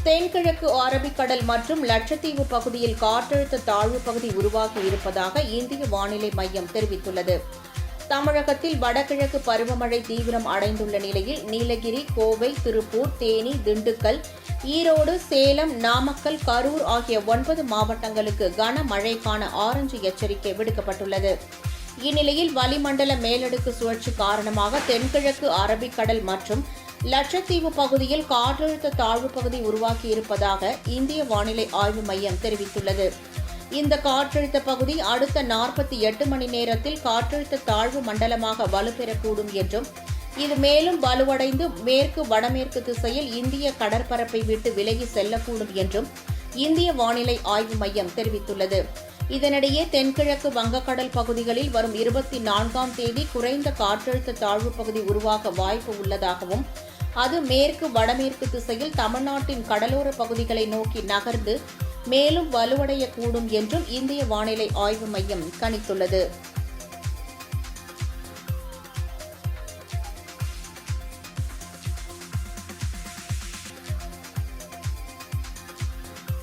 தென்கிழக்கு அரபிக்கடல் மற்றும் லட்சத்தீவு பகுதியில் காற்றழுத்த தாழ்வு பகுதி உருவாகி இருப்பதாக இந்திய வானிலை மையம் தெரிவித்துள்ளது. தமிழகத்தில் வடகிழக்கு பருவமழை தீவிரம் அடைந்துள்ள நிலையில் நீலகிரி, கோவை, திருப்பூர், தேனி, திண்டுக்கல், ஈரோடு, சேலம், நாமக்கல், கரூர் ஆகிய 9 மாவட்டங்களுக்கு கனமழைக்கான ஆரஞ்சு எச்சரிக்கை விடுக்கப்பட்டுள்ளது. இந்நிலையில் வளிமண்டல மேலடுக்கு சுழற்சி காரணமாக தென்கிழக்கு அரபிக்கடல் மற்றும் லட்சத்தீவு பகுதியில் காற்றழுத்த தாழ்வு பகுதி உருவாகியிருப்பதாக இந்திய வானிலை ஆய்வு மையம் தெரிவித்துள்ளது. இந்த காற்றழுத்த பகுதி அடுத்த 48 மணி நேரத்தில் காற்றழுத்த தாழ்வு மண்டலமாக வலுப்பெறக்கூடும் என்றும், இது மேலும் வலுவடைந்து மேற்கு வடமேற்கு திசையில் இந்திய கடற்பரப்பை விட்டு விலகி செல்லக்கூடும் என்றும் இந்திய வானிலை ஆய்வு மையம் தெரிவித்துள்ளது. இதனிடையே தென்கிழக்கு வங்கக்கடல் பகுதிகளில் வரும் 24ஆம் தேதி குறைந்த காற்றழுத்த தாழ்வு பகுதி உருவாக வாய்ப்பு உள்ளதாகவும், அது மேற்கு வடமேற்கு திசையில் தமிழ்நாட்டின் கடலோர பகுதிகளை நோக்கி நகர்ந்து மேலும் வலுவடையக்கூடும் என்றும் இந்திய வானிலை ஆய்வு மையம் கணித்துள்ளது.